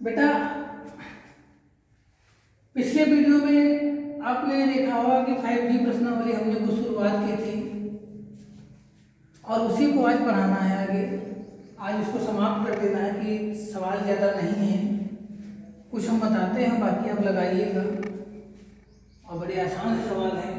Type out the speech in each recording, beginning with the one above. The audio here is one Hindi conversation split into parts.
बेटा पिछले वीडियो में आपने देखा होगा कि 5G प्रश्नावली हमने कुछ शुरुआत की थी और उसी को आज पढ़ाना है आगे। आज इसको समाप्त कर देना है कि सवाल ज़्यादा नहीं है, कुछ हम बताते हैं बाकी आप लगाइएगा। और बड़े आसान से सवाल हैं,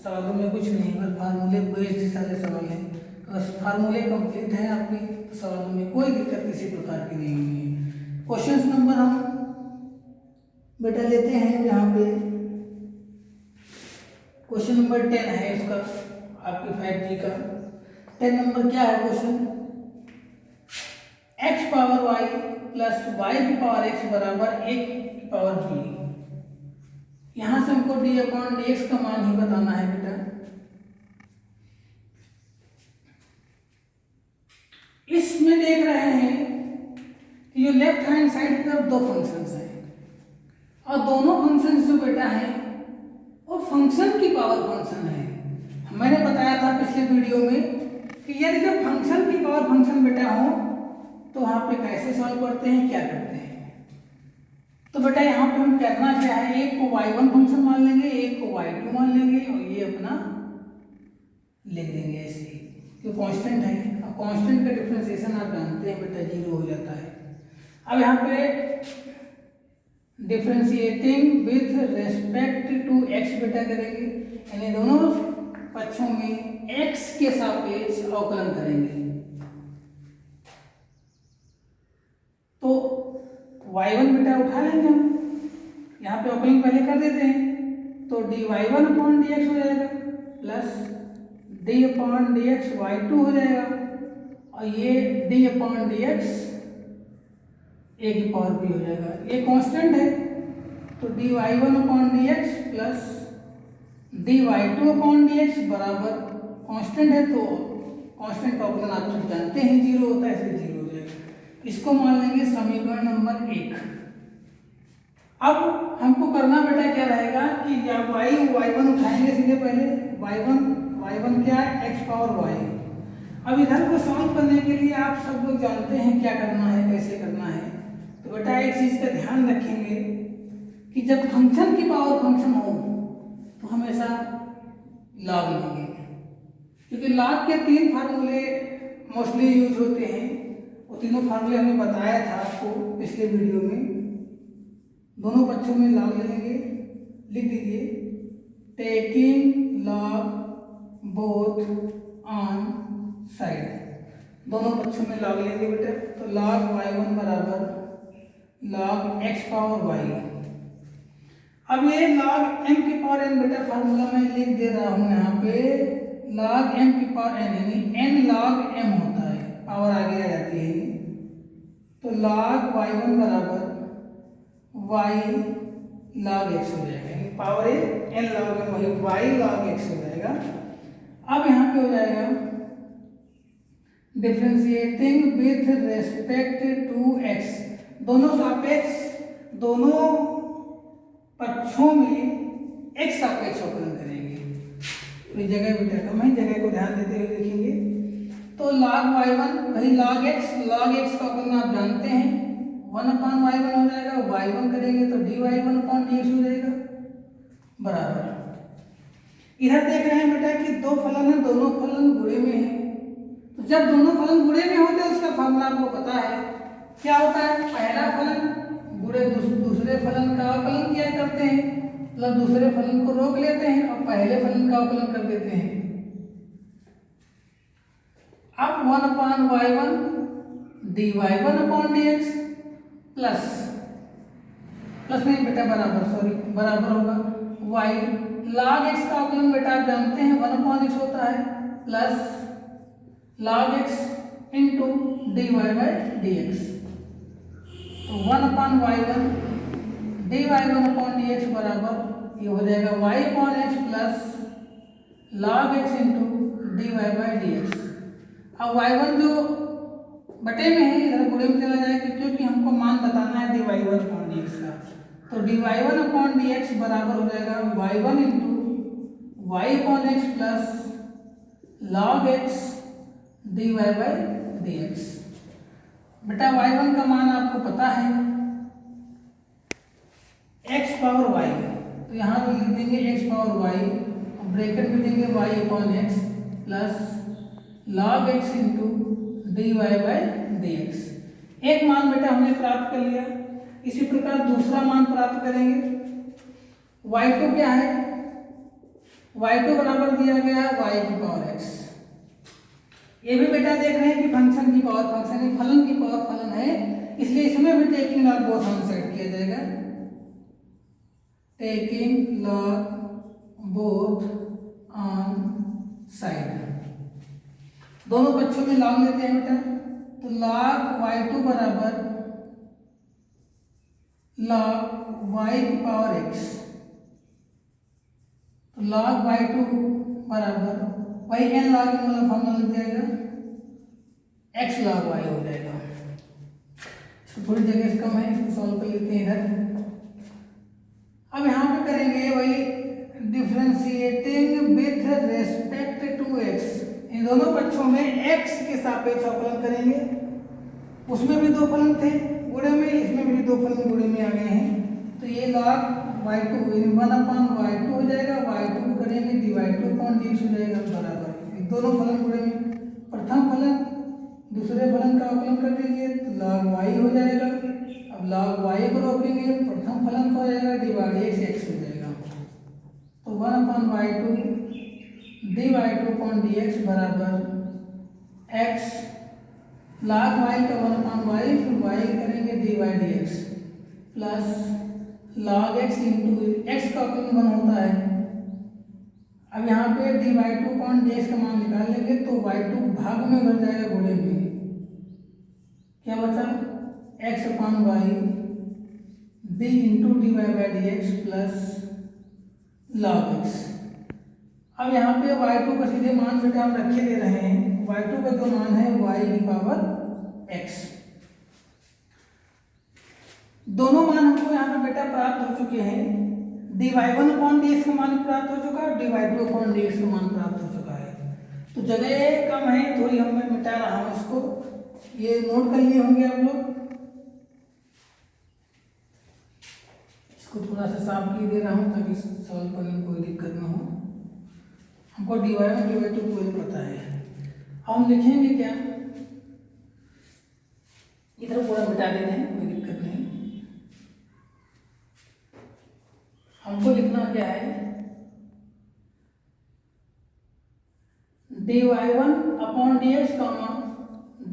सवालों में कुछ नहीं, बस फार्मूले बेस्ड सारे सवाल हैं। अगर फार्मूले कंप्लीट हैं आपके तो सवालों में कोई दिक्कत किसी प्रकार की नहीं होगी। क्वेश्चन नंबर हम बेटा लेते हैं यहाँ पे, क्वेश्चन नंबर 10 है इसका आपके 5G का। 10 नंबर क्या है question? x power y plus y की पावर x बराबर 1 की पावर b। यहाँ से हमको d/dx का मान ही बताना है बेटा। इसमें देख रहे हैं कि जो लेफ्ट हैंड साइड की तरफ दो फंक्शंस हैं और दोनों फंक्शंस जो बेटा हैं वो फंक्शन की पावर फंक्शन है। मैंने बताया था पिछले वीडियो में कि यदि जब फंक्शन की पावर फंक्शन बेटा हो तो वहाँ पे कैसे सॉल्व करते हैं, क्या करते हैं। तो बेटा यहाँ पे हम करना क्या है, एक को y1 फंक्शन मान लेंगे, एक को y2 मान लेंगे और ये अपना लिख देंगे ऐसे ही, जो कांस्टेंट है। अब कांस्टेंट का डिफरेंशिएशन आप जानते हैं बेटा 0 हो जाता है। अब यहाँ पे differentiating with respect to x बेटा करेंगे, यानी दोनों पक्षों में x के सापेक्ष अवकलन करेंगे। तो y1 बेटा उठा लेंगे हम, यहाँ पे अवकलन पहले कर देते हैं, तो dy1/dx हो जाएगा प्लस d/dx y2 हो जाएगा और ये d/dx a की पावर b हो जाएगा। ये कांस्टेंट है तो dy1/dx प्लस dy2/dx बराबर कांस्टेंट है तो कांस्टेंट अवकलन आप सब जानते हैं 0 होता है, इसलिए 0 हो जाएगा। इसको मान लेंगे समीकरण नंबर 1। अब हमको करना बेटा क्या रहेगा कि जब y1 उठाएंगे सीधे पहले y1 क्या है, x पावर y। अब इधर को सॉल्व करने के लिए आप सब लोग जानते हैं क्या करना है, कैसे करना है। तो बेटा एक चीज का ध्यान रखेंगे कि जब फंक्शन की पावर फंक्शन हो तो हमेशा लॉग लेंगे, क्योंकि लॉग के 3 फार्मूले मोस्टली यूज होते हैं। वो तीनों फार्मूले हमने बताया था आपको पिछले वीडियो में। दोनों पक्षों में लॉग ले लेंगे, लिख दीजिए taking log both on side. दोनों पक्षों में लॉग लेंगे बेटा, तो लॉग y1 बराबर लॉग x पावर y। अब ये लॉग m की पावर n बेटा फार्मूला मैं लिख दे रहा हूँ यहाँ पे, लॉग m की पावर n यानी n लॉग m होता है, पावर आगे आ जाती है। तो लॉग y1 बराबर y लॉग x हो जाएगा, यानी पावर है n लॉग m वही y लॉग x हो जाएगा। अब यहाँ पे हो जाएगा differentiating with respect to x, दोनों सापेक्ष, दोनों पक्षों में x सापेक्ष अवकलन करेंगे। तो जगह बेटा कम है, जगह को ध्यान देते हुए लिखेंगे। तो log y1 वही log x का अवकलन आप जानते हैं 1/y1 हो जाएगा, y1 करेंगे तो dy1/dx हो जाएगा बराबर। इधर देख रहे हैं बेटा कि दो फलन है, दोनों फलन गुणे में है। तो जब दोनों फलन गुणे में होते हैं उसका फॉर्मूला आपको पता है, क्या होता है, पहला फलन गुणे दूसरे फलन का अवकलन किया करते हैं, मतलब दूसरे फलन को रोक लेते हैं और पहले फलन का अवकलन कर देते हैं। अब 1/y1 dy1/dx प्लस नहीं बेटा बराबर होगा y log x का अवकलन बेटा आप जानते हैं 1/x होता है plus log x into dy/dx। तो 1/y1 dy1/dx बराबर ये हो जाएगा y/x plus log x into dy/dx। अब y1 जो बटे में है इधर गुणे में चला जाएगा, क्योंकि हमको मान बताना है dy1/dx का। तो dy1/dx बराबर हो जाएगा y1 into y/x plus log x dy/dx। dx। बेटा y1 का मान आपको पता है x पावर y, तो यहाँ पे लिख देंगे x पावर y, ब्रैकेट में देंगे y upon x plus log x into dy by dx। एक मान बेटा हमने प्राप्त कर लिया। इसी प्रकार दूसरा मान प्राप्त करेंगे। y2 क्या है, y2 बराबर दिया गया है y की पावर x। ये भी बेटा देख रहे हैं कि फंक्शन की पावर फंक्शन है, फलन की पावर फलन है, इसलिए इसमें भी taking log both on side किया जाएगा। Taking log both on side, दोनों पक्षों में लॉग लेते हैं बेटा। तो log y2 बराबर log y की पावर x, तो log y2 बराबर वही n log n वाला फॉर्मूला लग जाएगा, x log y हो जाएगा। इसको थोड़ी जगह कम है, इसको सॉल्व कर लेते हैं इधर। अब यहाँ पे करेंगे वही differentiating with respect to x, इन दोनों पक्षों में x के सापेक्ष अवकलन करेंगे। उसमें भी दो फलन थे गुणे में, इसमें भी दो फलन गुणे में आ गए हैं, तो ये log y2 1 अपॉन y2 हो जाएगा, y2 को करेंगे dy2 अपॉन dx हो जाएगा बराबर दोनों फलन गुणे में। प्रथम फलन दूसरे फलन का अवकलन कर दीजिए तो log y हो जाएगा। अब log y को रोकेंगे, प्रथम फलन का हो जाएगा dy x हो जाएगा, तो 1 upon y2 dy2 upon dx बराबर x log y का 1 अपॉन y, फिर y करेंगे dy dx plus log x into x का अवकलन 1 होता है। अब यहाँ पे dy2 अपॉन dx का मान निकाल लेंगे तो y2 भाग में भर जाएगा गुणे में, क्या बचा x upon y d into dy by dx plus log x। अब यहाँ पे y2 का सीधे मान बेटा हम रखे दे रहे हैं, y2 का जो मान है y की पावर x। दोनों मान हमको यहाँ पे बेटा प्राप्त हो चुके हैं। dy1 अपॉन dx का मान प्राप्त हो चुका है, dy2 अपॉन dx का मान प्राप्त हो चुका है। तो जगह कम है थोड़ी, मैं मिटा रहा हूँ इसको, ये नोट कर लिए होंगे आप लोग। इसको थोड़ा सा साफ किए दे रहा हूँ ताकि सॉल्व करने में कोई दिक्कत ना हो। हमको dy1 dy2 को पता है। अब हम लिखेंगे क्या, इधर पूरा मिटा देते हैं, कोई दिक्कत नहीं। हमको लिखना क्या है, dy1 अपॉन dx का मान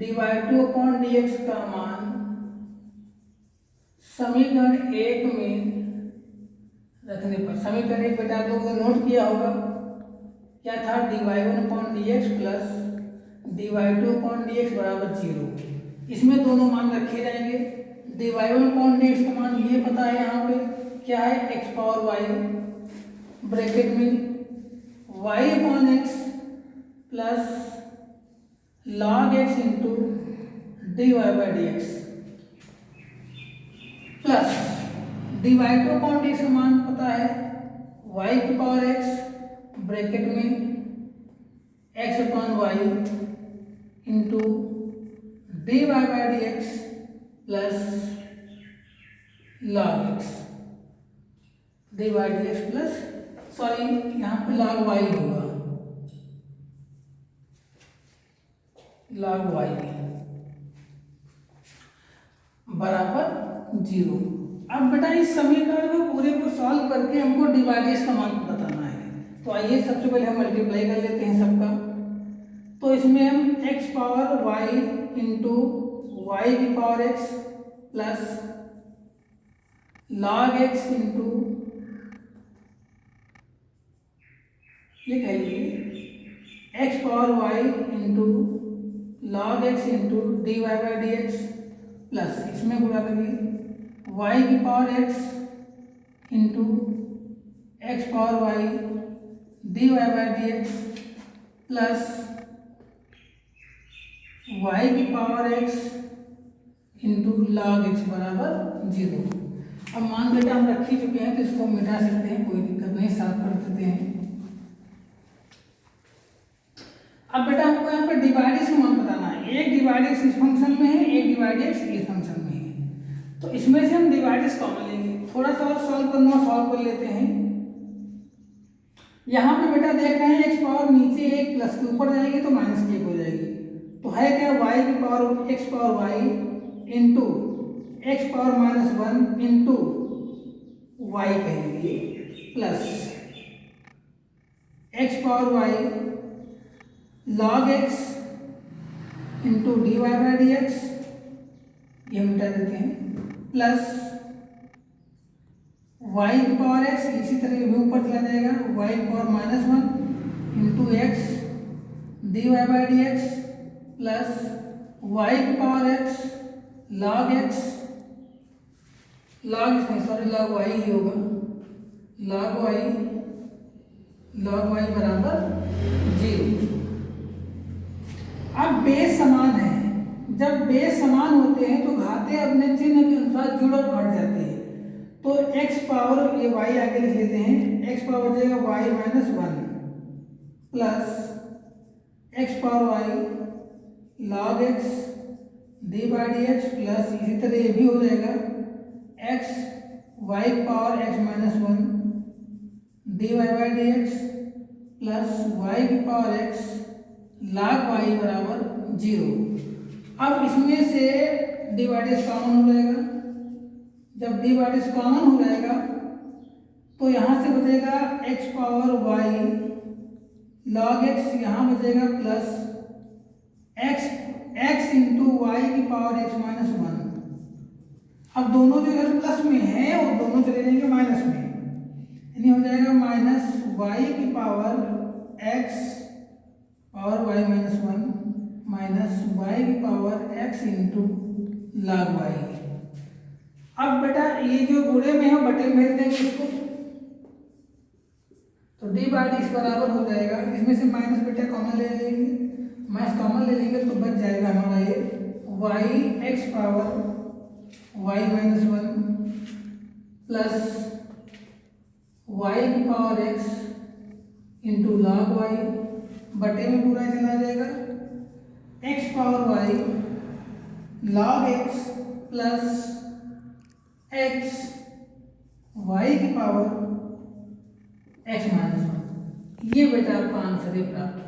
dy2 अपॉन dx का मान समीकरण 1 में रखने पर, समीकरण 1 बेटा आप लोगों ने नोट किया होगा क्या था, dy1 upon dx plus dy2 upon dx बराबर 0। इसमें दोनों मान रखे जाएंगे। dy1 अपॉन dx का मान ये पता है, यहाँ पे क्या है x पावर y, ब्रैकेट में y upon x plus log x into dy by dx plus dy2 upon dx का मान पता है y की पावर x, ब्रैकेट में x upon y into dy by dx plus log x dy by dx plus, sorry यहाँ पे log y होगा, log y बराबर 0। अब बेटा इस समीकरण को पूरे को सॉल्व करके हमको dy dx का मान बताना है। तो आइए सबसे पहले हम मल्टीप्लाई कर लेते हैं सबका। तो इसमें हम x power y into y की power x plus log x into, ये कह लीजिए x power y into log x into dy by dx plus, इसमें गुणा करिए y की power x into x power y dy by dx plus y की power x into log x बराबर 0। अब मान बेटा हम रख ही चुके हैं तो इसको मिटा सकते हैं, कोई दिक्कत नहीं, साफ कर देते हैं। अब बेटा हमको यहाँ पे dy dx का मान बताना है। एक डिवाइड एक्स इस फंक्शन में है, एक डिवाइड एक्स इस फंक्शन में है, तो इसमें से हम डिवाइड एक्स कॉमन लेंगे। थोड़ा सा और सॉल्व करना, सॉल्व कर लेते हैं। यहाँ पे बेटा देख रहे हैं एक्स पावर नीचे एक प्लस के ऊपर जाएगी तो माइनस की एक हो जाएगी, तो है क्या वाई की power x power y into x power minus one into y कहेंगे plus x power y log x into d y by d x, ये हम मिटा देते हैं, प्लस वाई की पावर एक्स, इसी तरह भी ऊपर चला जाएगा, वाई की power minus one into x d y by d x plus y की power x log x, log इसमें सॉरी लॉग वाई ही होगा, लॉग वाई बराबर 0। अब बेस समान है, जब बेस समान होते हैं तो घाते अपने चिन्ह के अनुसार जुड़ और घट जाते हैं, तो x पावर ये y आगे लिख लेते हैं, x पावर हो जाएगा y minus one plus x power y log x d by d x plus इसी तरह ये भी हो जाएगा x y power x minus one d y by d x plus y की पावर x लॉग y बराबर 0। अब इसमें से डिवाइड कॉमन हो जाएगा, जब डिवाइड कॉमन हो जाएगा तो यहाँ से बचेगा x power y log x, यहाँ बचेगा प्लस x इंटू वाई की पावर x माइनस वन। अब दोनों जो इधर प्लस में है और दोनों चले जाएंगे माइनस में, यानी हो जाएगा माइनस वाई की power x power y minus one minus y की power x into log y. अब बेटा ये जो गुणे में है बटे में भेज देंगे इसको, तो डी बाई डी बराबर हो जाएगा, इसमें से माइनस बेटा कॉमन ले लेंगे, माइनस कॉमन ले लेंगे तो बच जाएगा हमारा ये y x power y minus one plus y की power x into log y, बटे में पूरा चला जाएगा x power y log x plus x y की पावर एक्स माइनस वन। ये बेटा आपका आंसर ही प्राप्त